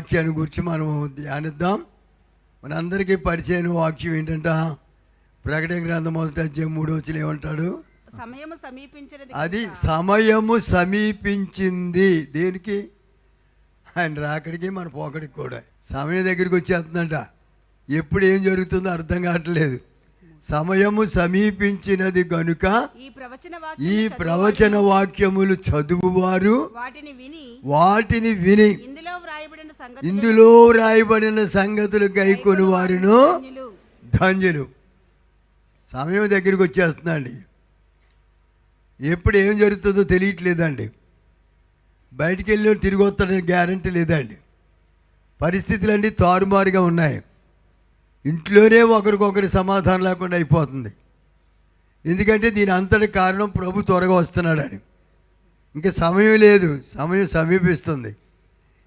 వాక్యాన్ని గురించి మనం ధ్యానిద్దాం. మనందరికీ పరిచయం వాక్యం ఏంటంట, ప్రకటన గ్రంథం 1:3 ఏమంటాడు? సమయము సమీపించినది. అది సమయము సమీపించింది. దేనికి? ఆయన రాకడికి మన పోకడికి కూడా సమయం దగ్గరికి వచ్చేస్తుందంట. ఎప్పుడు ఏం జరుగుతుందో అర్థం కావట్లేదు. సమయము సమీపించినది గనుక ఈ ప్రవచన వాక్యములు చదువువారు వాటిని విని ఇందులో వ్రాయబడిన సంగతులు గైకొని వారును ధన్యులు. సమయం దగ్గరికి వచ్చేస్తుందండి. ఎప్పుడు ఏం జరుగుతుందో తెలియట్లేదండి. బయటికి వెళ్ళి తిరిగి వస్తాడని గ్యారంటీ లేదండి. పరిస్థితులన్నీ తారుమారుగా ఉన్నాయి. ఇంట్లోనే ఒకరికొకరి సమాధానం లేకుండా అయిపోతుంది. ఎందుకంటే దీని అంతటి కారణం ప్రభు త్వరగా వస్తున్నాడని. ఇంకా సమయం లేదు, సమయం సమీపిస్తుంది.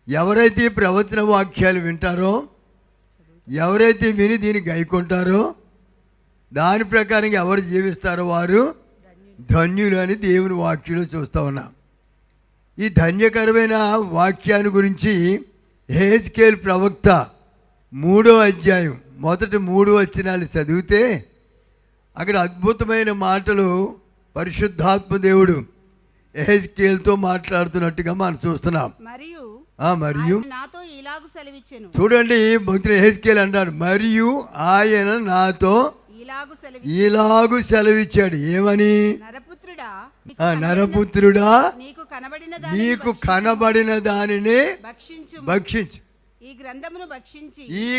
ఎవరైతే ప్రవచన వాక్యాలు వింటారో, ఎవరైతే విని దీన్ని గైకుంటారో, దాని ప్రకారం ఎవరు జీవిస్తారో వారు ధన్యులు అని దేవుని వాక్యంలో చూస్తూ ఉన్నాం. ఈ ధన్యకరమైన వాక్యాన్ని గురించి యెహెజ్కేలు ప్రవక్త 3వ అధ్యాయం 3 వచనాలు చదివితే అక్కడ అద్భుతమైన మాటలు పరిశుద్ధాత్మ దేవుడు యెహెజ్కేలుతో మాట్లాడుతున్నట్టుగా మనం చూస్తున్నాం. మరియు నాతో ఇలాగు సెలవిచ్చెను. చూడండి, భక్తుడు యెహెజ్కేలు అంటారు, మరియు ఆయన నాతో ఇలాగు సెలవిచ్చాడు. ఏమని? నరపుత్రుడా, నీకు కనబడిన దానిని భక్షించు. ఈ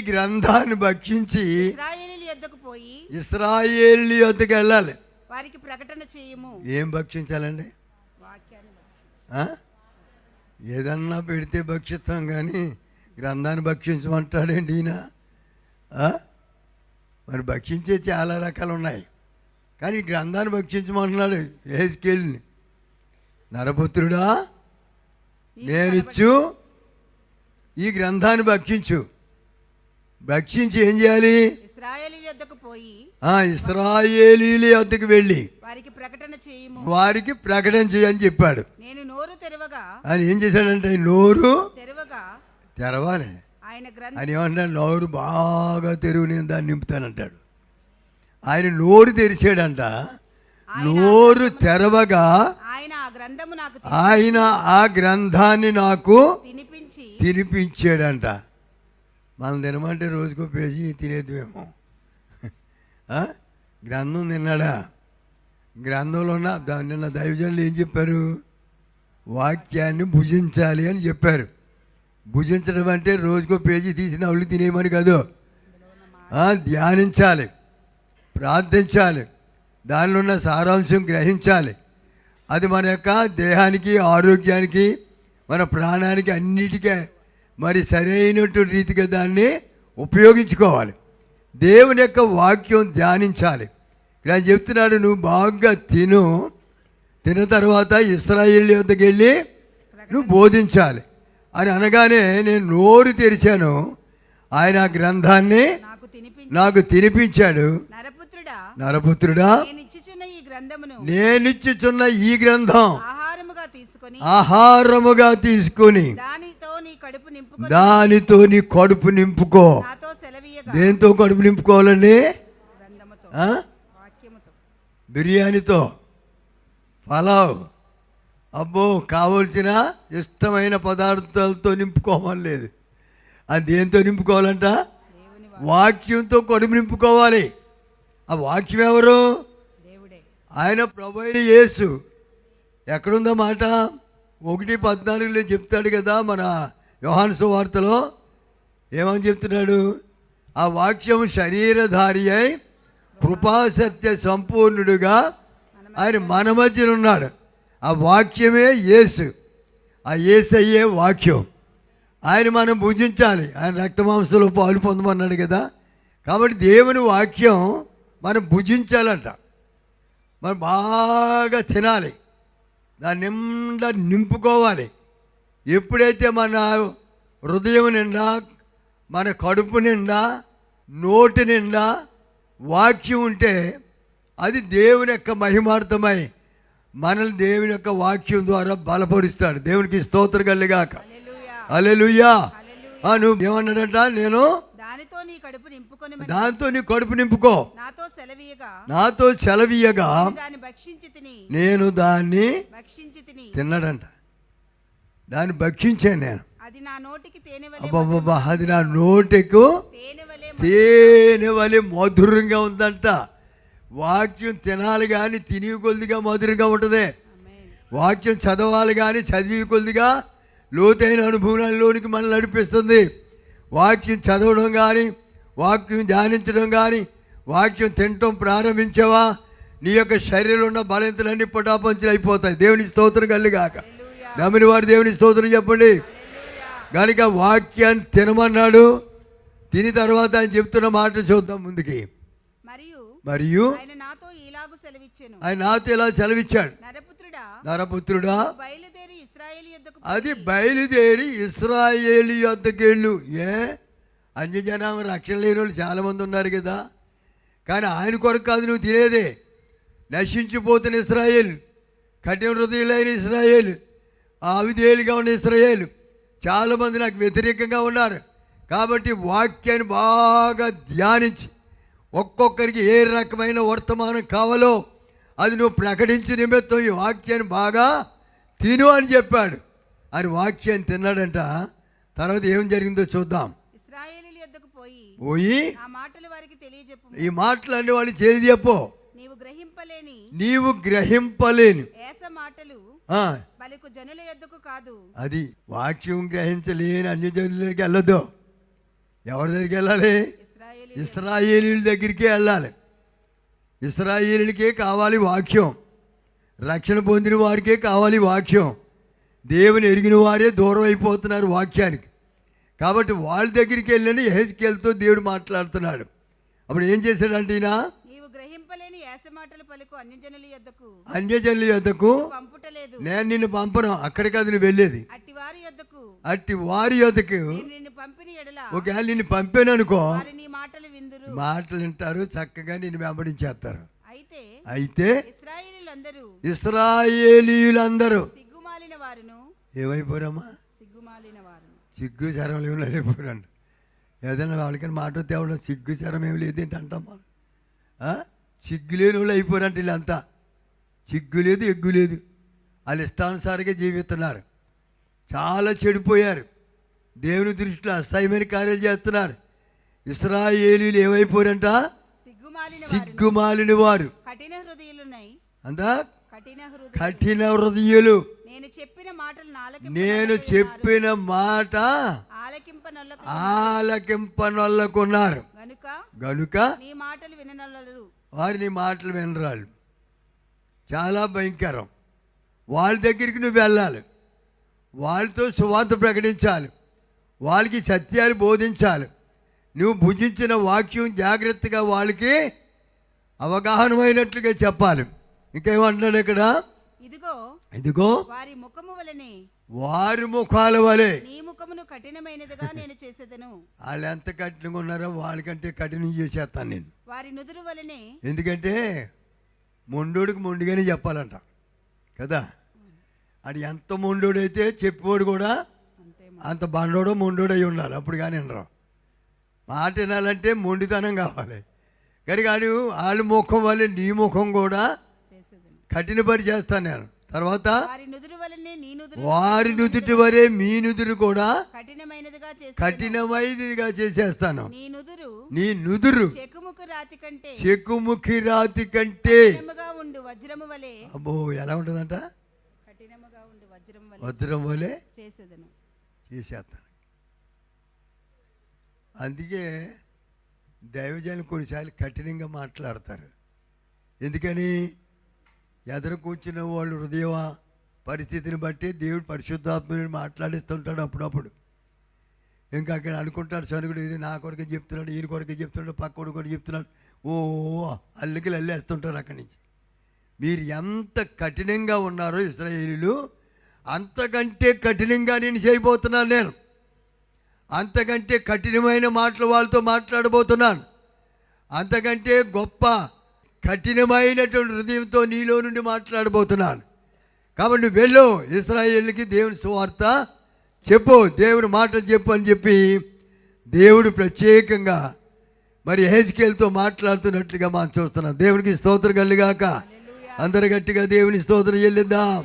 గ్రంథాన్ని భక్షించి ఇశ్రాయేలు యొద్దకు వెళ్ళాలి. వారికి ప్రకటన చేయము. ఏం భక్షించాలండి? ఏదన్నా పెడితే భక్షిస్తాం, కానీ గ్రంథాన్ని భక్షించమంటాడేంటి ఈయన? మరి భక్షించే చాలా రకాలు ఉన్నాయి, కానీ గ్రంథాన్ని భక్షించమంటున్నాడు యెహెజ్కేలుని. నరపుత్రుడా, నేనిచ్చు ఈ గ్రంథాన్ని భక్షించి ఏం చేయాలి? ఇశ్రాయేలీయుల యొద్దకు వెళ్ళి వారికి ప్రకటన చేయని చెప్పాడు. ఆయన ఏం చేశాడంటే, నోరు తెరవాలి. ఆయన ఏమంటాడు? నోరు బాగా తెరువు, నేను దాన్ని నింపుతానంటాడు. ఆయన నోరు తెరిచాడంట. నోరు తెరవగా ఆయన ఆ గ్రంథాన్ని నాకు తినిపించాడంట. మనం తినమంటే రోజుకో పేజీ తినేద్దామేమో. గ్రంథం తిన్నాడా? గ్రంథంలో ఉన్న నిన్న దైవజనులు ఏం చెప్పారు? వాక్యాన్ని భుజించాలి అని చెప్పారు. భుజించడం అంటే రోజుకో పేజీ తీసిన వాళ్ళు తినేయమని కాదు. ధ్యానించాలి, ప్రార్థించాలి, దానిలో ఉన్న సారాంశం గ్రహించాలి. అది మన యొక్క దేహానికి, ఆరోగ్యానికి, మన ప్రాణానికి అన్నిటికీ మరి సరైనటువంటి రీతిగా దాన్ని ఉపయోగించుకోవాలి. దేవుని యొక్క వాక్యం ధ్యానించాలి. ఇక్కడ చెప్తున్నాడు, నువ్వు బాగా తిన్న తర్వాత ఇశ్రాయేలు యొద్దకు వెళ్ళి నువ్వు బోధించాలి అని అనగానే నేను నోరు తెరిచాను. ఆయన ఆ గ్రంథాన్ని నాకు తినిపించాడు. నరపుత్రుడా, నేనిచ్చుచున్న ఈ గ్రంథం ఆహారముగా తీసుకొని దానితో నీ కడుపు నింపుకో. దేంతో కడుపు నింపుకోవాలండి? బిర్యానీతో, పలావ్, అబ్బో కావలసిన ఇష్టమైన పదార్థాలతో నింపుకోవాలి లేదు. అది దేంతో నింపుకోవాలంట? వాక్యంతో కడుపు నింపుకోవాలి. ఆ వాక్యం ఎవరు? ఆయన ప్రభువైన యేసు. ఎక్కడుందో మాట? 1:14 చెప్తాడు కదా మన యోహాను సువార్తలో. ఏమని చెప్తున్నాడు? ఆ వాక్యం శరీరధారి అయి కృపాసత్య సంపూర్ణుడుగా ఆయన మన మధ్యన ఉన్నాడు. ఆ వాక్యమే యేసు. ఆ యేసయ్యే వాక్యం. ఆయన మనం భుజించాలి. ఆయన రక్తమాంసంలో పాలు పొందమన్నాడు కదా. కాబట్టి దేవుని వాక్యం మనం భుజించాలంట. మనం బాగా తినాలి, దాని నిండా నింపుకోవాలి. ఎప్పుడైతే మన హృదయం నిండా, మన కడుపు నిండా, నోటి నిండా వాక్యం ఉంటే అది దేవుని యొక్క మహిమార్థమై మనల్ని దేవుని యొక్క వాక్యం ద్వారా బలపరుస్తాడు. దేవునికి స్తోత్రం కలుగాక. హల్లెలూయా. నువ్వు ఏమన్నాడంట, నేను దానితో నీ కడుపు నింపుకొని దాంతో నీ కడుపు నింపుకో, నాతో సెలవీయగా దాన్ని భక్షించి తిని నేను దాన్ని భక్షించి తిన్నాడంట. దాన్ని భక్షించాను నేను. అది నా నోటికి అబ్బబ్బబ్బా, అది నా నోటికు తేనె వలె మధురంగా ఉందంట. వాక్యం తినాలి కానీ తిని కొద్దిగా మధురంగా ఉంటుంది. వాక్యం చదవాలి కానీ చదివి కొద్దిగా లోతైన అనుభవంలోనికి మనల్ని నడిపిస్తుంది. వాక్యం చదవడం కానీ వాక్యం ధ్యానించడం కానీ వాక్యం తినటం ప్రారంభించావా, నీ యొక్క శరీరంలో ఉన్న బలహీనతలన్నీ పటాపంచలు అయిపోతాయి. దేవుని స్తోత్రం కలుగాక. నమ్మిన వారు దేవుని స్తోత్రం చెప్పండి. కనుక వాక్యాన్ని తినమన్నాడు. తిని తర్వాత ఆయన చెప్తున్న మాట చూద్దాం ముందుకి. మరియు ఆయన నాతో ఇలా సెలవిచ్చాడు, నరపుత్రుడా అది బయలుదేరి ఇశ్రాయేలు యొద్దకు వెళ్ళు. అన్యజనం రక్షణ లేని వాళ్ళు చాలామంది ఉన్నారు కదా, కానీ ఆయన కొరకు కాదు నువ్వు తినేదే. నశించిపోతున్న ఇశ్రాయేలు, కఠిన హృదయులైన ఇశ్రాయేలు, అవిధేయులుగా ఉన్న ఇశ్రాయేలు చాలామంది నాకు వ్యతిరేకంగా ఉన్నారు. కాబట్టి వాక్యాన్ని బాగా ధ్యానించి ఒక్కొక్కరికి ఏ రకమైన వర్తమానం కావాలో అది నువ్వు ప్రకటించి నిమిత్తం ఈ వాక్యాన్ని బాగా తిను అని చెప్పాడు. అని వాక్యాన్ని తిన్నాడంట. తర్వాత ఏం జరిగిందో చూద్దాం. పోయి ఈ మాటలన్నీ వాళ్ళు తెలియజెప్పు. నీవు గ్రహింపలేని అది వాక్యం గ్రహించలేని అన్యజనులకి వెళ్ళదు. ఎవరి దగ్గరికి వెళ్ళాలి? ఇశ్రాయేలీయుల దగ్గరికే వెళ్ళాలి. ఇశ్రాయేలీయులకే కావాలి వాక్యం. రక్షణ పొందిన వారికే కావాలి వాక్యం. దేవుని ఎరిగిన వారే దూరం అయిపోతున్నారు వాక్యానికి. కాబట్టి వాళ్ళ దగ్గరికి వెళ్ళని యెహెజ్కేలుతో దేవుడు మాట్లాడుతున్నాడు. అప్పుడు ఏం చేశాడంటే ఈయన, అన్యజనుల యొద్దకు నేను నిన్ను పంపను. అక్కడికి అది నువ్వు వెళ్ళేది. అట్టి వారి యొద్దకు ఒకవేళ నిన్ను పంపాను అనుకో, మాటలు వింటారు, చక్కగా నిన్ను వెంబడించేస్తారు. అయితే ఇశ్రాయేలీయులందరూ ఏమైపోరమ్మా? సిగ్గు శరం ఏమి అయిపోరండి. ఏదైనా వాళ్ళకని మాట తేవడం సిగ్గు శరం ఏమి లేదు ఏంటి అంటాం మనం. సిగ్గు లేని వాళ్ళు అయిపోరంట. వీళ్ళంతా సిగ్గు లేదు, ఎగ్గు లేదు, వాళ్ళు ఇష్టానుసారంగా జీవిస్తున్నారు. చాలా చెడిపోయారు. దేవుని దృష్టిలో అసహ్యమైన కార్యాలు చేస్తున్నారు. ఇశ్రాయేలీయులు ఏమైపోరంట? సిగ్గుమాలిన వారు. అంతా కఠిన హృదయులు. నేను చెప్పిన మాట ఆలకింపనొల్లకున్నారు గనుక వారు నీ మాటలు వినరాళ్ళు. చాలా భయంకరం. వాళ్ళ దగ్గరికి నువ్వు వెళ్ళాలి, వాళ్ళతో సువార్త ప్రకటించాలి, వాళ్ళకి సత్యాలు బోధించాలి. నువ్వు భుజించిన వాక్యం జాగ్రత్తగా వాళ్ళకి అవగాహనమైనట్లుగా చెప్పాలి. ఇంకేమంటున్నాడు ఇక్కడ? ఇదిగో వారి ముఖాల వలె నీ ముఖమును కఠినమైనదిగా నేను చేసేదను. వాళ్ళు ఎంత కఠినంగా ఉన్నారో వాళ్ళకంటే కఠినం చేసేస్తాను నేను. వారి నుదురు వలెనే. ఎందుకంటే మొండోడికి మొండిగానే చెప్పాలంట కదా. అది ఎంత మొండోడైతే చెప్పేవాడు కూడా అంత బండోడో మొండోడు అయి ఉండాలి. అప్పుడు కానీ వినరు. మాట వినాలంటే మొండితనం కావాలి. కానీ వాళ్ళ ముఖం వల్ల నీ ముఖం కూడా కఠినపరి చేస్తాను నేను. తర్వాత వారి నుదుటి వరే మీ నుదురు కూడా కఠినమైనదిగా చేసేస్తాను. నీ నుదురు చెక్కుముఖి రాతి కంటే అబ్బో ఎలా ఉంటుందంట? వజ్రం వలె చేసేస్తాను. అందుకే దైవజనులు కొన్నిసార్లు కఠినంగా మాట్లాడతారు. ఎందుకని? ఎదురు కూర్చున్న వాళ్ళు హృదయ పరిస్థితిని బట్టి దేవుడు పరిశుద్ధాత్మని మాట్లాడిస్తుంటాడు అప్పుడప్పుడు. ఇంకా అక్కడ అనుకుంటాడు సనుగుడు, ఇది నా కొరకే చెప్తున్నాడు, ఈయన కొరకే చెప్తున్నాడు, పక్కడు కొరకు చెప్తున్నాడు. ఓ అల్లికి అల్లేస్తుంటారు అక్కడి నుంచి. మీరు ఎంత కఠినంగా ఉన్నారో ఇశ్రాయేలీయులు, అంతకంటే కఠినంగా నేను చేయబోతున్నాను. నేను అంతకంటే కఠినమైన మాటలు వాళ్ళతో మాట్లాడబోతున్నాను. అంతకంటే గొప్ప కఠినమైనటువంటి హృదయంతో నీలో నుండి మాట్లాడబోతున్నాను. కాబట్టి నువ్వు వెళ్ళు, ఇశ్రాయేలుకి దేవుని సువార్త చెప్పు, దేవుని మాట చెప్పు అని చెప్పి దేవుడు ప్రత్యేకంగా మరి యెహెజ్కేలుతో మాట్లాడుతున్నట్లుగా మనం చూస్తున్నాం. దేవునికి స్తోత్రం కలుగాక. అందరు గట్టిగా దేవుని స్తోత్రం చెల్లిద్దాం.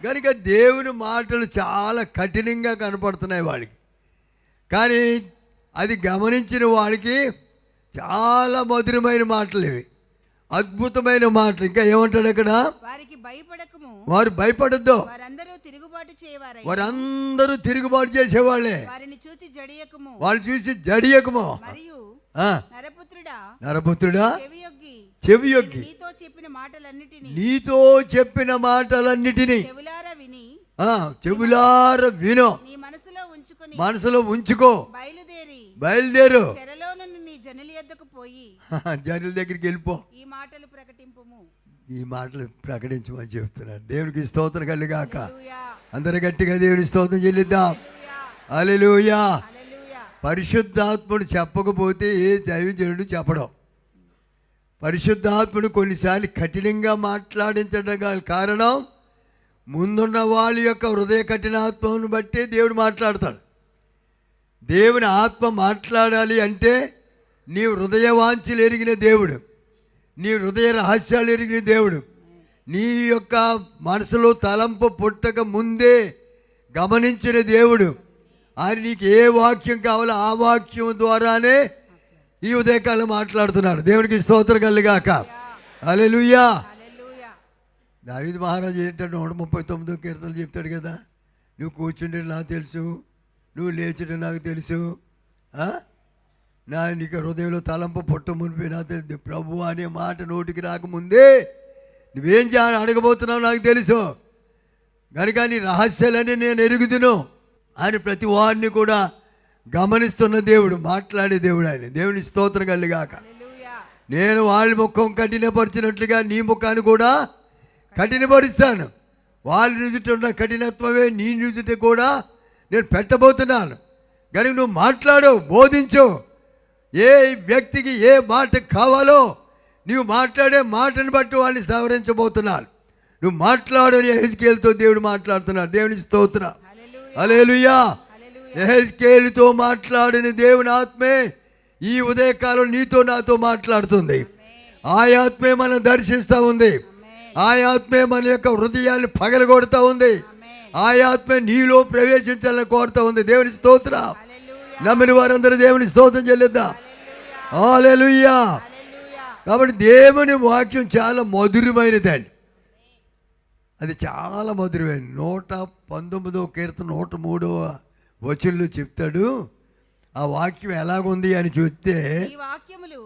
కనుక దేవుని మాటలు చాలా కఠినంగా కనపడుతున్నాయి వాడికి, కానీ అది గమనించిన వాడికి చాలా మధురమైన మాటలు ఇవి, అద్భుతమైన మాటలు. ఇంకా ఏమంటాడు అక్కడ, వారికి భయపడకము, వారు భయపడద్దు, వారందరూ తిరుగుబాటు చేయవారై, వారందరూ తిరుగుబాటు చేసేవాళ్ళే, వారిని చూచి జడియకము, వాళ్ళు చూసి జడియకము. మరియు నరపుత్రుడా, నరపుత్రుడా, చెవియొగ్గి చెవియొగ్గి నీతో చెప్పిన మాటలన్నిటిని, నీతో చెప్పిన మాటలన్నిటినీ చెవులారా విని, చెవులార విను, నీ మనసులో ఉంచుకొని, మనసులో ఉంచుకో, బయలుదేరు, చెరలోనున్న నీ జనుల యొద్దకు పోయి జనుల దగ్గరికి వెళ్ళిపో, ఈ మాటలు ప్రకటింపుము, ఈ మాటలు ప్రకటించమని చెప్తున్నాడు. దేవునికి స్తోత్రం కలుగాక. హల్లెలూయా, అందరు గట్టిగా దేవుని స్తోత్రం చెల్లిద్దాం. హల్లెలూయా, హల్లెలూయా. హల్లెలూయా. పరిశుద్ధాత్ముడు చెప్పకపోతే ఏ దైవజనుడు చెప్పడం. పరిశుద్ధాత్ముడు కొన్నిసార్లు కఠినంగా మాట్లాడించడం కారణం ముందున్న వాళ్ళ యొక్క హృదయ కఠినాత్మను బట్టి దేవుడు మాట్లాడతాడు. దేవుని ఆత్మ మాట్లాడాలి అంటే నీ హృదయ వాంఛలు ఎరిగిన దేవుడు, నీ హృదయ రహస్యాలు ఎరిగిన దేవుడు, నీ యొక్క మనసులో తలంపు పుట్టక ముందే గమనించిన దేవుడు. ఆయన నీకు ఏ వాక్యం కావాలో ఆ వాక్యం ద్వారానే ఈ ఉదయకాలం మాట్లాడుతున్నాడు. దేవునికి స్తోత్రం కలుగాక. హల్లెలూయా. హల్లెలూయా. దావీదు మహారాజు ఏంటంటే 139వ కీర్తనలు చెప్తాడు కదా, నువ్వు కూర్చుంటే నాకు తెలుసు, నువ్వు లేచుంటే నాకు తెలుసు, నీకు హృదయంలో తలంపు పుట్ట మునిపి నాకు తెలుసు. ప్రభు అనే మాట నోటికి రాకముందే నువ్వేం చేయాలని అడగబోతున్నావు నాకు తెలుసు, కనుక నీ రహస్యాలని నేను ఎరుగుదును అని ప్రతి వారిని కూడా గమనిస్తున్న దేవుడు, మాట్లాడే దేవుడు ఆయన. దేవుని స్తోత్రం కలుగాక. హల్లెలూయా. నేను వాళ్ళ ముఖం కఠినపరిచినట్లుగా నీ ముఖాన్ని కూడా కఠినపరుస్తాను. వాళ్ళ నుదుట ఉన్న కఠినత్వమే నీ నుదుట కూడా నేను పెట్టబోతున్నాను. కనుక నువ్వు మాట్లాడు, బోధించు. ఏ వ్యక్తికి ఏ మాట కావాలో నువ్వు మాట్లాడే మాటను బట్టి వాళ్ళని సవరించబోతున్నాను. నువ్వు మాట్లాడు అని యెహెజ్కేలుతో దేవుడు మాట్లాడుతున్నాడు. దేవుని స్తోత్రం. హల్లెలూయా. యెహెజ్కేలుతో మాట్లాడిన దేవుని ఆత్మే ఈ ఉదయకాలం నీతో నాతో మాట్లాడుతుంది. ఆ ఆత్మే మనం దర్శిస్తూ ఉంది. ఆ ఆత్మే మన యొక్క హృదయాన్ని పగలగొడుతూ ఉంది. ఆ ఆత్మే నీలో ప్రవేశించాలని కోరుతూ ఉంది. దేవుని స్తోత్రం. నమ్మిన వారందరూ దేవుని స్తోత్రం చెల్లిద్దాం. హల్లెలూయా. కాబట్టి దేవుని వాక్యం చాలా మధురమైనదండి. అది చాలా మధురమైనది. 119వ కీర్తన 103వ వచనంలో చెప్తాడు. ఆ వాక్యం ఎలాగుంది అని చూస్తే, ఈ వాక్యములు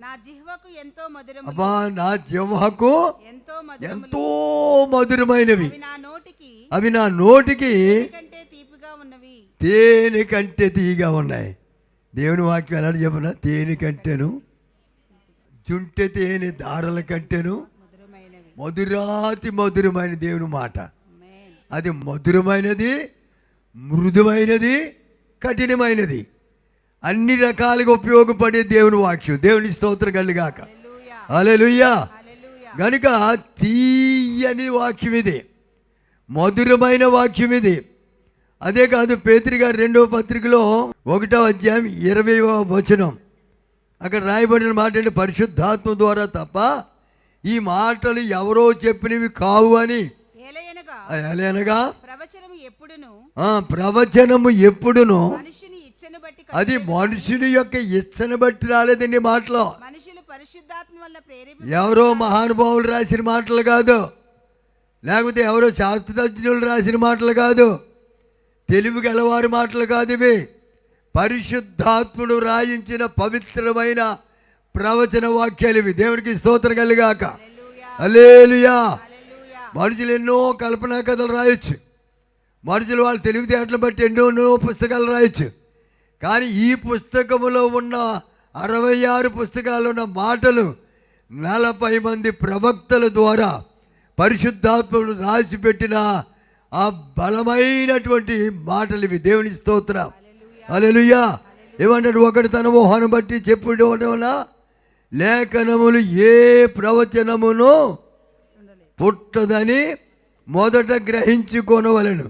నా జిహ్వకు ఎంతో మధురములు, అబ్బా నా జిహ్వకు ఎంతో మధురమైనవి, అవి నా నోటికి తేనె కంటే తీయగా ఉన్నాయి. దేవుని వాక్యం ఎలా చెప్పిన, తేనె కంటేను చుంటె తేనె దారల కంటేను మధురాతి మధురమైన దేవుని మాట. అది మధురమైనది, మృదుమైనది, కఠినమైనది, అన్ని రకాలుగా ఉపయోగపడే దేవుని వాక్యం. దేవుని స్తోత్రం కలుగాక. హల్లెలూయా. గనుక తీయని వాక్యం ఇది, మధురమైన వాక్యం ఇది. అదే కాదు, పేతురు గారు 2వ పత్రికలో 1వ అధ్యాయం 20వ వచనం అక్కడ రాయబడిన మాట అంటే, పరిశుద్ధాత్మ ద్వారా తప్ప ఈ మాటలు ఎవరో చెప్పినవి కావు అని. ఎలయనగా ప్రవచనము ఎప్పుడును అది మనుషుని యొక్క ఇచ్చను బట్టి రాలేదండి. మాటలో ఎవరో మహానుభావులు రాసిన మాటలు కాదు, లేకపోతే ఎవరో శాస్త్రజ్ఞులు రాసిన మాటలు కాదు, తెలివి గలవారి మాటలు కాదు. ఇవి పరిశుద్ధాత్ముడు రాయించిన పవిత్రమైన ప్రవచన వాక్యాలు ఇవి. దేవునికి స్తోత్రం కలుగాక. హల్లెలూయా. మనుషులు ఎన్నో కల్పనా కథలు రాయొచ్చు, మనుషులు వాళ్ళ తెలివితేటలు బట్టి ఎన్నో పుస్తకాలు రాయొచ్చు, కానీ ఈ పుస్తకములో ఉన్న 66 పుస్తకాలు ఉన్న మాటలు 40 మంది ప్రవక్తల ద్వారా పరిశుద్ధాత్ముడు రాసిపెట్టిన ఆ బలమైనటువంటి మాటలు ఇవి. దేవుని స్తోత్రం. హల్లెలూయా. ఏమంటాడు, ఒకటి తన ఊహను బట్టి చెప్పుకోవడం లేఖనములు ఏ ప్రవచనమును పుట్టదని మొదట గ్రహించుకొనవలెను.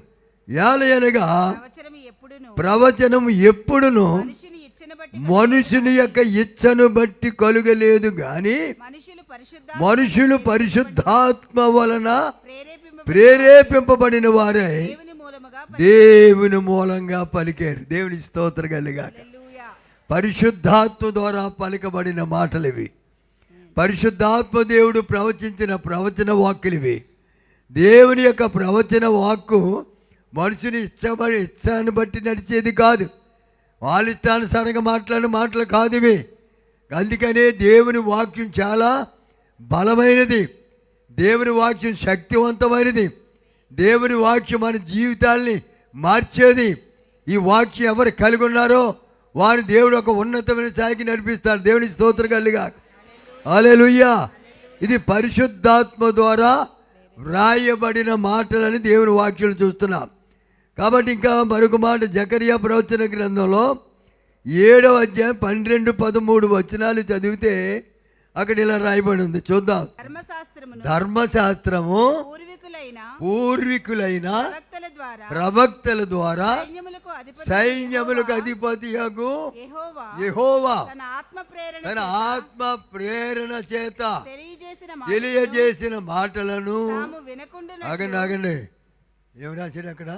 ఏలయనగా ప్రవచనము ఎప్పుడును ప్రవచనము ఎప్పుడును మనిషిని ఇచ్చిన బట్టి మనుషుని యొక్క ఇచ్చను బట్టి కలుగలేదు గాని మనుషులు పరిశుద్ధాత్మ వలన ప్రేరేపింపబడిన వారే దేవుని మూలంగా పలికారు. దేవుని స్తోత్రం కలుగాక. పరిశుద్ధాత్మ ద్వారా పలికబడిన మాటలు ఇవి. పరిశుద్ధాత్మ దేవుడు ప్రవచించిన ప్రవచన వాక్కులు ఇవి. దేవుని యొక్క ప్రవచన వాక్కు మనుషుని ఇచ్చాన్ని బట్టి నడిచేది కాదు. వాళ్ళ ఇష్టానుసారంగా మాట్లాడిన మాటలు కాదు ఇవి. అందుకనే దేవుని వాక్యం చాలా బలమైనది. దేవుని వాక్యం శక్తివంతమైనది. దేవుని వాక్యం మన జీవితాల్ని మార్చేది. ఈ వాక్యం ఎవరు కలిగి ఉన్నారో వారు దేవుడు ఒక ఉన్నతమైన స్థాయికి నడిపిస్తారు. దేవుని స్తోత్రం కలుగాక. హల్లెలూయా. ఇది పరిశుద్ధాత్మ ద్వారా వ్రాయబడిన మాటలని దేవుని వాక్యం చూస్తున్నాం. కాబట్టి ఇంకా మరొక మాట జకరియా ప్రవచన గ్రంథంలో 7వ అధ్యాయం 12, 13 వచనాలు చదివితే అక్కడ ఇలా రాయబడి ఉంది. చూద్దాం. ధర్మశాస్త్రము పూర్వీకులైన ప్రవక్తల ద్వారా సైన్యములకు అధిపతియగు యెహోవా తన ఆత్మ ప్రేరణ చేత తెలియజేసిన మాటలను ఆగండి ఏమి రాశాడు అక్కడ?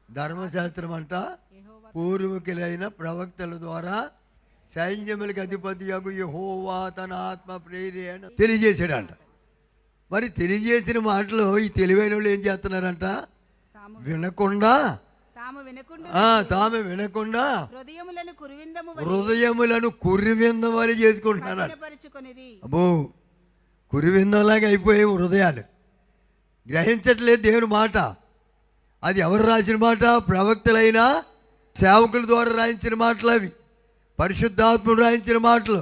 ధర్మశాస్త్రం అంట పూర్వీకులైన ప్రవక్తల ద్వారా సైన్యములకు అధిపతియగు యెహోవా తన ఆత్మ ప్రేరణ తెలియజేశాడంట. మరి తెలియజేసిన మాటలు ఈ తెలివైన వాళ్ళు ఏం చేస్తున్నారంట? వినకుండా తాము వినకుండా హృదయములను కురివిందమని చేసుకుంటున్నారు. అబ్బో, కురివిందంలాగా అయిపోయాయి హృదయాలు. గ్రహించట్లేదు దేవుని మాట. అది ఎవరు రాసిన మాట? ప్రవక్తలైన సేవకుల ద్వారా రాయించిన మాటలు అవి. పరిశుద్ధాత్ముడు రాయించిన మాటలు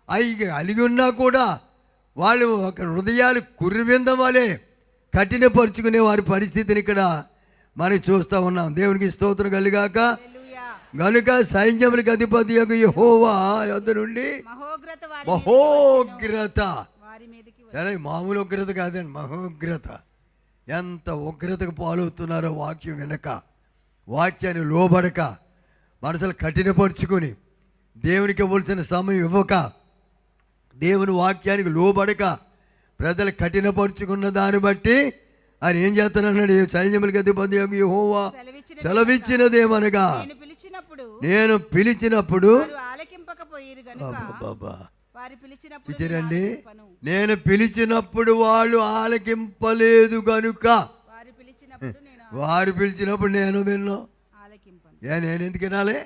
అవి కలిగి ఉన్నా కూడా వాళ్ళు ఒక హృదయాలు కుర్రవిందం వలె కఠినపరుచుకునే వారి పరిస్థితిని ఇక్కడ మనం చూస్తూ ఉన్నాం. దేవునికి స్తోత్రం కలుగాక. గనుక సైన్యములకు అధిపతి యెహోవా యొద్ద నుండి మహోగ్రత, సరే మామూలు ఉగ్రత కాదండి, మహోగ్రత. ఎంత ఉగ్రతకు పాలవుతున్నారో వాక్యం వినక, వాక్యాన్ని లోబడక, మనసులు కఠినపరుచుకొని, దేవునికి ఇవ్వాల్సిన సమయం ఇవ్వక, దేవుని వాక్యానికి లోబడక ప్రజలు కఠినపరుచుకున్న దాన్ని బట్టి ఆయన ఏం చేస్తానన్నాడు? సైన్యములకు అధిపతి యెహోవా సెలవిచ్చినదేమనగా నేను పిలిచినప్పుడు చూచారండి, నేను పిలిచినప్పుడు వాళ్ళు ఆలకింపలేదు గనుక వారు పిలిచినప్పుడు నేను విన్నా. నేను ఎందుకు వినాలి?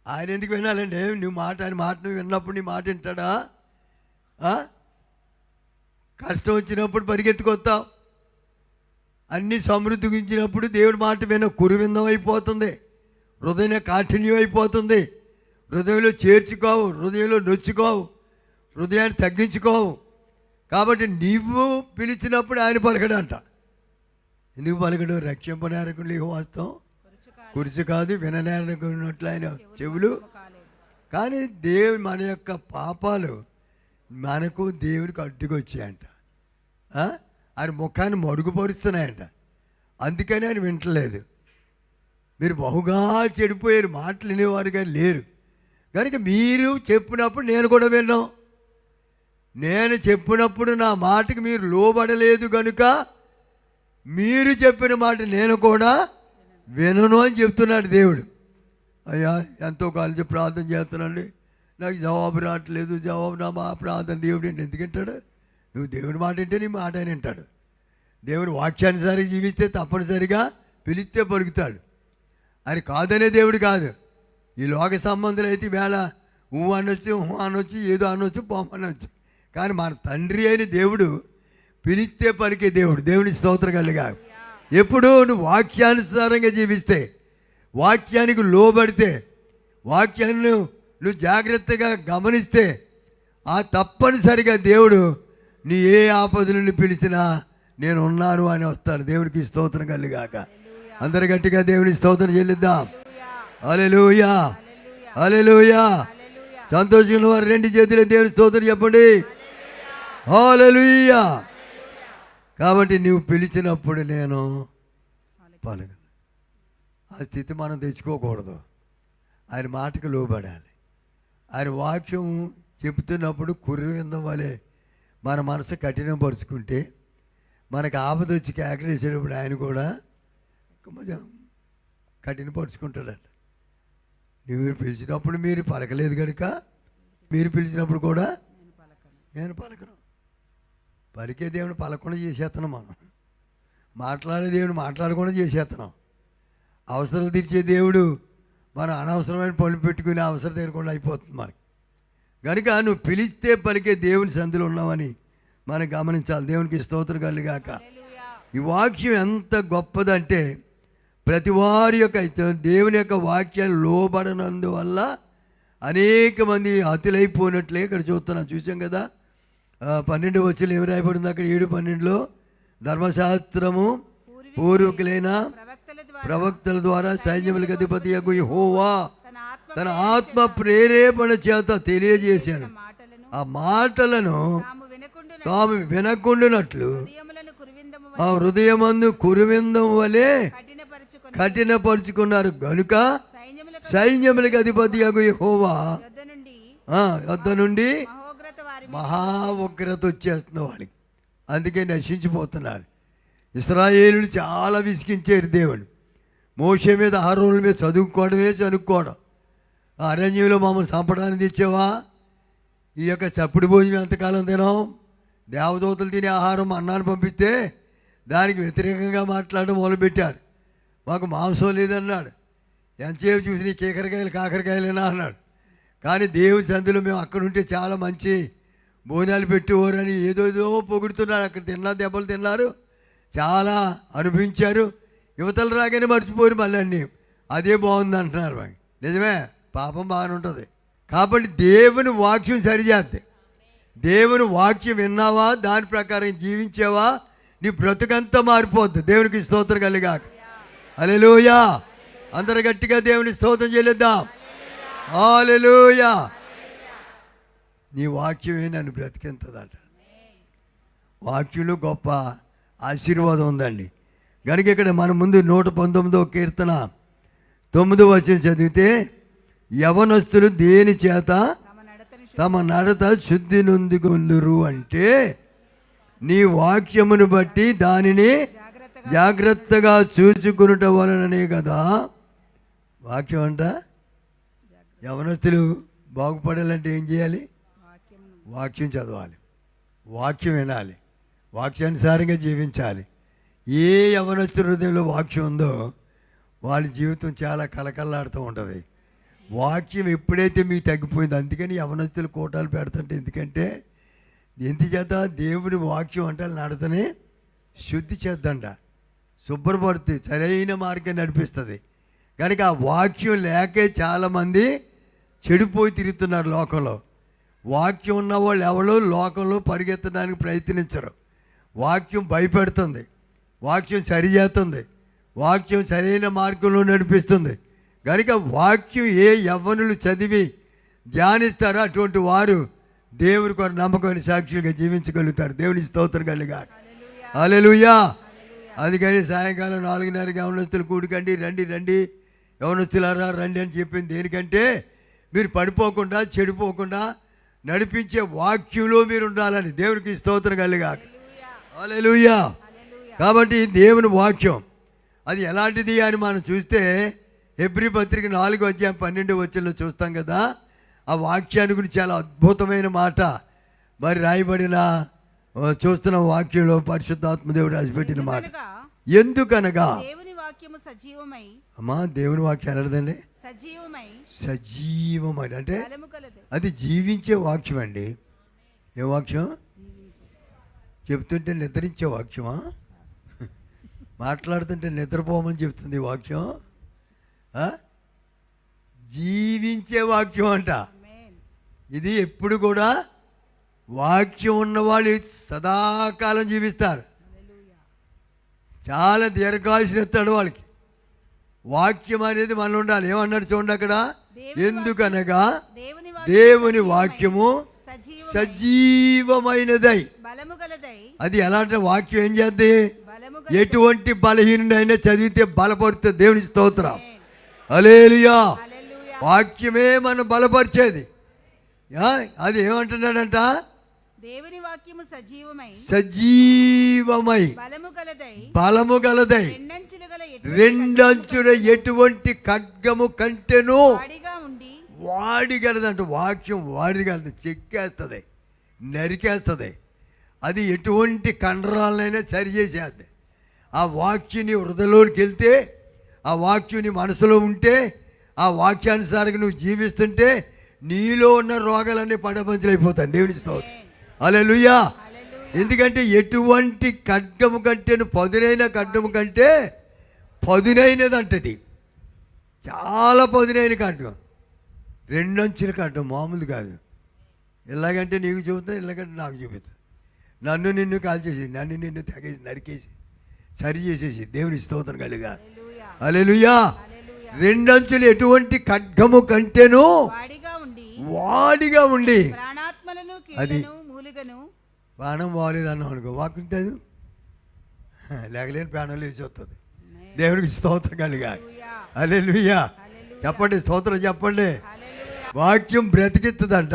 ఆయన ఎందుకు వినాలండి? నువ్వు మాట ఆయన మాట నువ్వు విన్నప్పుడు నీ మాట వింటాడా? కష్టం వచ్చినప్పుడు పరిగెత్తుకొస్తావు. అన్ని సమృద్ధి గురించినప్పుడు దేవుడి మాట విన కురువిందం అయిపోతుంది, హృదయం కాఠిన్యం అయిపోతుంది, హృదయంలో చేర్చుకోవు, హృదయంలో నొచ్చుకోవు, హృదయాన్ని తగ్గించుకోవు. కాబట్టి నీవు పిలిచినప్పుడు ఆయన పలకడంట. ఎందుకు పలకడు? రక్షింపనేరకుండా వాస్తవం కుర్చీ కాదు, విననేరకున్నట్లు ఆయన చెవులు. కానీ దేవుని మన యొక్క పాపాలు మనకు దేవునికి అడ్డుకొచ్చాయంట. ఆయన ముఖాన్ని మరుగుపరుస్తున్నాయంట. అందుకని ఆయన వింటలేదు. మీరు బహుగా చెడిపోయారు, మాటలు వినేవారుగా లేరు. కనుక మీరు చెప్పినప్పుడు నేను కూడా విన్నాం. నేను చెప్పినప్పుడు నా మాటకి మీరు లోబడలేదు కనుక మీరు చెప్పిన మాట నేను కూడా వినను అని చెప్తున్నాడు దేవుడు. అయ్యా, ఎంతో కాలం ప్రార్థన చేస్తున్నాండి, నాకు జవాబు రావట్లేదు. జవాబు నా మా ప్రార్థన దేవుడు ఏంటి ఎందుకు వింటాడు? నువ్వు దేవుని మాట వింటే నీ మాట అని వింటాడు. దేవుని వాక్యానుసారిగా జీవిస్తే తప్పనిసరిగా పిలిస్తే పలుకుతాడు. ఆయన కాదనే దేవుడు కాదు. ఈ లోక సంబంధాలు అయితే వేళ అనొచ్చు, అనొచ్చు, ఏదో అనొచ్చు, పోమనొచ్చు. కానీ మన తండ్రి అయిన దేవుడు పిలిస్తే పలికే దేవుడు. దేవుని స్తోత్రం కలుగా. ఎప్పుడు నువ్వు వాక్యానుసారంగా జీవిస్తే, వాక్యానికి లోబడితే, వాక్యాన్ని నువ్వు జాగ్రత్తగా గమనిస్తే, ఆ తప్పనిసరిగా దేవుడు నీ ఏ ఆపదలను పిలిచినా నేను ఉన్నాను అని వస్తాడు. దేవునికి స్తోత్రం కలుగాక. అందరు గట్టిగా దేవుని స్తోత్రం చెల్లిద్దాం. హల్లెలూయా, హల్లెలూయా. సంతోషంలో వారు రెండు చేతులు దేవుని స్తోత్రం చెప్పండి. హల్లెలూయా. కాబట్టి నువ్వు పిలిచినప్పుడు నేను పలుకు. ఆ స్థితి మనం తెచ్చుకోకూడదు. ఆయన మాటకు లోబడాలి. ఆయన వాక్యం చెబుతున్నప్పుడు కుర్రవిందం వలె మన మనసు కఠినపరుచుకుంటే మనకు ఆపద వచ్చి కేకలేసేటప్పుడు ఆయన కూడా కఠినపరుచుకుంటాడట. మీరు పిలిచినప్పుడు మీరు పలకలేదు కనుక మీరు పిలిచినప్పుడు కూడా నేను పలకను. పలికే దేవుని పలకుండా చేసేస్తున్నాం, మనం మాట్లాడే దేవుని మాట్లాడకుండా చేసేస్తున్నాం. అవసరాలు తీర్చే దేవుడు మనం అనవసరమైన పనులు పెట్టుకుని అవసరం తీరకుండా అయిపోతుంది మనకి. కనుక నువ్వు పిలిస్తే పలికే దేవుని సంధిలో ఉన్నామని మనం గమనించాలి. దేవునికి స్తోత్రం కలుగాక. ఈ వాక్యం ఎంత గొప్పదంటే ప్రతి వారి యొక్క దేవుని యొక్క వాక్యాన్ని లోబడనందువల్ల అనేక మంది అతులైపోయినట్లే ఇక్కడ చూసాం కదా. 12 వచనం ఏమి రాయబడింది అక్కడ? 7:12 ధర్మశాస్త్రము పూర్వీకులైన ప్రవక్తల ద్వారా సైన్యములకు అధిపతి యెహోవా తన ఆత్మ ప్రేరేపణ చేత తెలియజేశాడు. ఆ మాటలను తాము వినకుండునట్లు ఆ హృదయమందు కురువిందం వలె కఠినపరుచుకున్నారు. గనుక సైన్యములకు అధిపతి యెహోవా యొద్ద నుండి మహా ఉగ్రత వచ్చేస్తుంది వాళ్ళకి. అందుకే నశించిపోతున్నారు. ఇశ్రాయేలుని చాలా విసిగించారు దేవుడు. మోషే మీద ఆరోళ్ళ మీద చదువుకోవడం. అరణ్యంలో మమ్మల్ని చంపడానికి తెచ్చావా? ఈ యొక్క చప్పుడు భోజనం ఎంతకాలం తినాం? దేవదూతలు తినే ఆహారం అన్నాన్ని పంపిస్తే దానికి వ్యతిరేకంగా మాట్లాడడం మొదలుపెట్టాడు. మాకు మాంసం లేదన్నాడు. ఎంతసేపు చూసి నీ కాకరకాయలేనా అన్నాడు. కానీ దేవుని సంధిలో మేము అక్కడుంటే చాలా మంచి భోజనాలు పెట్టేవారని ఏదోదో పొగుడుతున్నారు. అక్కడ దెబ్బలు తిన్నారు, చాలా అనుభవించారు. యువతలు రాగానే మర్చిపోయి మళ్ళీ అన్నీ అదే బాగుంది అంటున్నారు. మాకు నిజమే, పాపం బాగానే ఉంటుంది. కాబట్టి దేవుని వాక్యం సరిచేద్ది. దేవుని వాక్యం విన్నావా, దాని ప్రకారం జీవించావా, నీ బ్రతుకంతా మారిపోద్ది. దేవునికి స్తోత్రం కలిగాక. హల్లెలూయా. అందరు గట్టిగా దేవుని స్తోత్రం చెల్లిద్దాం. హల్లెలూయా. నీ వాక్యమే నన్ను బ్రతికింతదట. వాక్యంలో గొప్ప ఆశీర్వాదం ఉందండి. కనుక ఇక్కడ మన ముందు 119వ కీర్తన 9వ వచనం చదివితే యవనస్తులు దేని చేత తమ నడత శుద్ధి నొందుకొందురు అంటే నీ వాక్యమును బట్టి దానిని జాగ్రత్తగా చూచుకునుట వలననే కదా. వాక్యం అంట యవనస్తులు బాగుపడాలంటే ఏం చేయాలి? వాక్యం చదవాలి, వాక్యం వినాలి, వాక్యానుసారంగా జీవించాలి. ఏ యవనస్తుల హృదయంలో వాక్యం ఉందో వాళ్ళ జీవితం చాలా కలకల్లాడుతూ ఉంటుంది. వాక్యం ఎప్పుడైతే మీకు తగ్గిపోయిందో, అందుకని యవనస్తులు కోటాలు పెడుతుంటే ఎందుకంటే ఎందుచేత దేవుని వాక్యం అంటే నడతనే శుద్ధి చేద్దంట, శుభ్రపడుతుంది, సరైన మార్గం నడిపిస్తుంది. కనుక ఆ వాక్యం లేకే చాలామంది చెడిపోయి తిరుగుతున్నారు లోకంలో. వాక్యం ఉన్న వాళ్ళు ఎవరో లోకంలో పరిగెత్తడానికి ప్రయత్నించరు. వాక్యం భయపెడుతుంది, వాక్యం సరిచేస్తుంది, వాక్యం సరైన మార్గంలో నడిపిస్తుంది. కనుక వాక్యం ఏ యవ్వనులు చదివి ధ్యానిస్తారో అటువంటి వారు దేవుని కొరకు నమ్మకమైన సాక్షులుగా జీవించగలుగుతారు. దేవుని స్తోత్రం కలిగాక. హల్లెలూయా. అందుకని సాయంకాలం 4:30 యవనస్తులు కూడికండి, రండి యవనస్తులారా రండి అని చెప్పింది దేనికంటే మీరు పడిపోకుండా చెడిపోకుండా నడిపించే వాక్యంలో మీరు ఉండాలని. దేవునికి స్తోత్రం కలిగాక. హల్లెలూయా. కాబట్టి దేవుని వాక్యం అది ఎలాంటిది అని మనం చూస్తే హెబ్రీ పత్రిక 4:12 చూస్తాం కదా. ఆ వాక్యాన్ని గురించి చాలా అద్భుతమైన మాట మరి రాయబడిన చూస్తున్న వాక్యంలో పరిశుద్ధాత్మ దేవుడు రాసిపెట్టిన మాట. ఎందుకనగా దేవుని వాక్యము సజీవమై. అమ్మా దేవుని వాక్యం ఎలాంటిదండి? సజీవమై అంటే అది జీవించే వాక్యం అండి. ఏ వాక్యం? చెప్తుంటే నిద్రించే వాక్యమా? మాట్లాడుతుంటే నిద్రపోమని చెప్తుంది వాక్యం. జీవించే వాక్యం అంట. ఇది ఎప్పుడు కూడా వాక్యం ఉన్నవాళ్ళు సదాకాలం జీవిస్తారు, చాలా దీర్ఘాయుసు ఎత్తాడు వాళ్ళకి. వాక్యం అనేది మనలో ఉండాలి. ఏమన్నాడు చూడండి అక్కడ, ఎందుకనగా దేవుని వాక్యము సజీవమైనదై. అది ఎలాంటి వాక్యం ఏం చేద్ది? ఎటువంటి బలహీనుడైనా చదివితే బలపడితే దేవుని స్తోత్రం. హల్లెలూయా. హల్లెలూయా. వాక్యమే మనం బలపరిచేది. అది ఏమంటున్నాడంట? దేవుని వాక్యము సజీవమై బలము గలదై రెండంచుల ఎటువంటి ఖడ్గము కంటెను వాడిగలదంట. వాక్యం వాడిగలదు, చెక్కేస్తుంది, నరికేస్తుంది. అది ఎటువంటి కండరాలనైనా సరిచేసేది. ఆ వాక్యుని హృదయలోకి వెళ్తే, ఆ వాక్యుని మనసులో ఉంటే, ఆ వాక్యానుసారంగా నువ్వు జీవిస్తుంటే నీలో ఉన్న రోగాలన్నీ పడపంచలైపోతాయి. దేవుని స్తోత్రం. హల్లెలూయా. ఎందుకంటే ఎటువంటి ఖడ్గము కంటేను పదునైన ఖడ్గము కంటే పదునైనదంటది. చాలా పదునైన ఖడ్గం, రెండంచుల ఖడ్గం, మామూలు కాదు. ఎలాగంటే నీకు చూపుతా, ఎలాగంటే నాకు చూపిస్తా. నన్ను నిన్ను కాల్చేసి, నన్ను నిన్ను తెగేసి, నరికేసి, సరి చేసేసి. దేవుని స్తోత్రం కలుగా. హల్లెలూయా. రెండంచులు ఎటువంటి ఖడ్గము కంటేను వాడిగా ఉండి, అది ప్రాణం బాగలేదన్నాం అనుకో, వాకుంటుంది, లేకలేని ప్రాణంలో వేసి వస్తుంది. దేవునికి స్తోత్రం కలిగా. హల్లెలూయా. చెప్పండి, స్తోత్రం చెప్పండి. వాక్యం బ్రతికిస్తుందంట.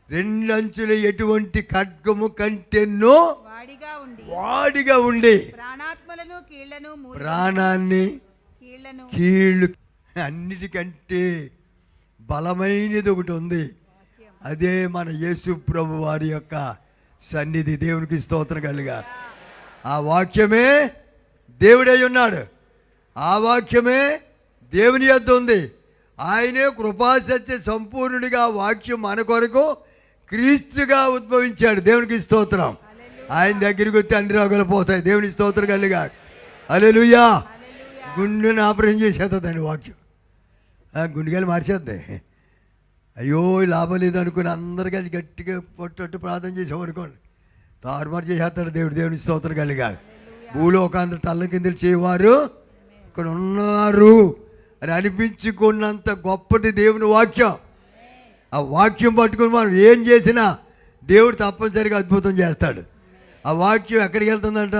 రెండంచుల ఎటువంటి ఖడ్గము కంటేనో వాడిగా ఉండి, ప్రాణాన్ని కీళ్ళు, అన్నిటికంటే బలమైనది ఒకటి ఉంది. అదే మన యేసు ప్రభు వారి యొక్క సన్నిధి. దేవునికి స్తోత్రం కలిగా. ఆ వాక్యమే దేవుడై ఉన్నాడు. ఆ వాక్యమే దేవుని యొద్ద ఉంది. ఆయనే కృపాసత్య సంపూర్ణుడిగా వాక్యం మన కొరకు క్రీస్తుగా ఉద్భవించాడు. దేవునికి స్తోత్రం. ఆయన దగ్గరికి వస్తే అన్ని రోగాలు పోతాయి. దేవుని స్తోత్రం కలిగా. హల్లెలూయా. గుండెని ఆపరేషన్ చేసేస్తుందండి వాక్యం. గుండెకాయలు మార్చేద్ది. అయ్యో లాభం లేదు అనుకుని అందరు కలిసి గట్టిగా పొట్టు ప్రార్థన చేసామనుకోండి, తారుమారు చేసేస్తాడు దేవుడు. దేవుని స్తోత్రం కలిగా. భూలోకాంత తల్ల కిందలు చేయవారు ఇక్కడ ఉన్నారు అని అనిపించుకున్నంత గొప్పది దేవుని వాక్యం. ఆ వాక్యం పట్టుకుని మనం ఏం చేసినా దేవుడు తప్పనిసరిగా అద్భుతం చేస్తాడు. ఆ వాక్యం ఎక్కడికి వెళ్తుందంట?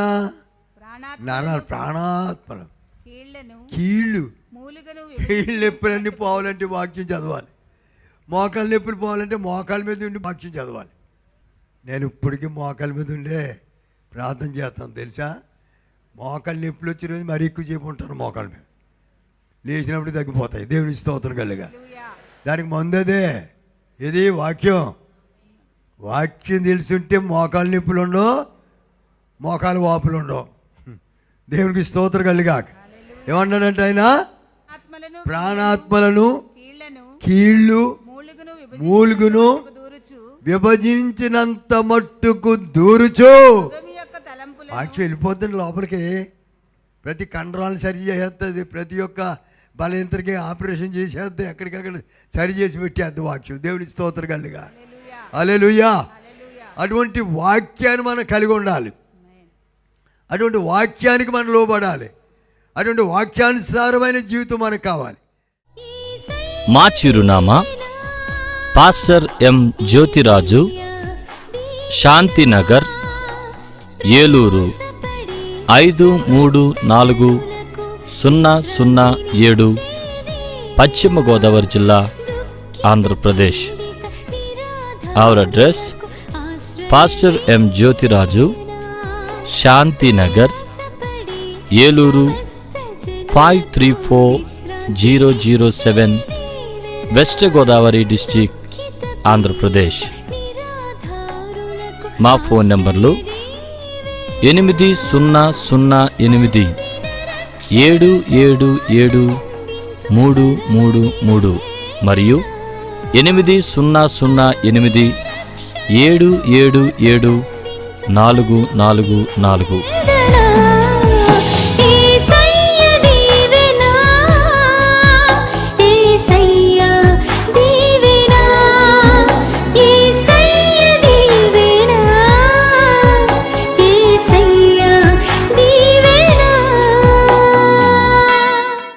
ప్రాణాత్మ, కీళ్ళు నొప్పులన్నీ పోవాలంటే వాక్యం చదవాలి. మోకాళ్ళ నొప్పులు పోవాలంటే మోకాళ్ళ మీద ఉండి వాక్యం చదవాలి. నేను ఇప్పటికీ మోకాళ్ళ మీద ఉండే ప్రార్థన చేస్తాను తెలుసా. మోకాళ్ళ నొప్పులు వచ్చిన రోజు మరీ ఎక్కువ చెప్పుకుంటాను. మోకాళ్ళ మీద లేచినప్పుడు తగ్గిపోతాయి. దేవుని స్తోత్రం కలిగా. దానికి ముందదే ఇది వాక్యం. వాక్యం తెలుసుంటే మోకాళ్ళ నొప్పులు ఉండవు, మోకాళ్ళ వాపులు ఉండవు. దేవునికి స్తోత్రం కలిగా. ఏమన్నాడంటే ఆయన? ప్రాణాత్మలను కీళ్ళు మూలుగును విభజించినంత మట్టుకు దూరుచు. వాక్యం వెళ్ళిపోతుంది లోపలికి. ప్రతి కండరాలను సరి చేసేస్తుంది. ప్రతి ఒక్క బలయంత్రకి ఆపరేషన్ చేసేస్తుంది. ఎక్కడికక్కడ సరి చేసి పెట్టేద్ది వాక్యం. దేవుని స్తోత్రం కలిగా. హల్లెలూయా. అటువంటి వాక్యాన్ని మనం కలిగి ఉండాలి. అటువంటి వాక్యానికి మనం లోబడాలి. అటువంటి వాక్యానుసారమైన జీవితం మనకు కావాలి. మా చిరునామా పాస్టర్ ఎం జ్యోతిరాజు, శాంతినగర్, ఏలూరు 534007, పశ్చిమ గోదావరి జిల్లా, Andhra Pradesh. Our address: pastor M Jyothiraju, Shantinagar, Eluru 534007, west Godavari district, Andhra Pradesh. మా ఫోన్ నంబర్లు 8007773333 మరియు 800877774444.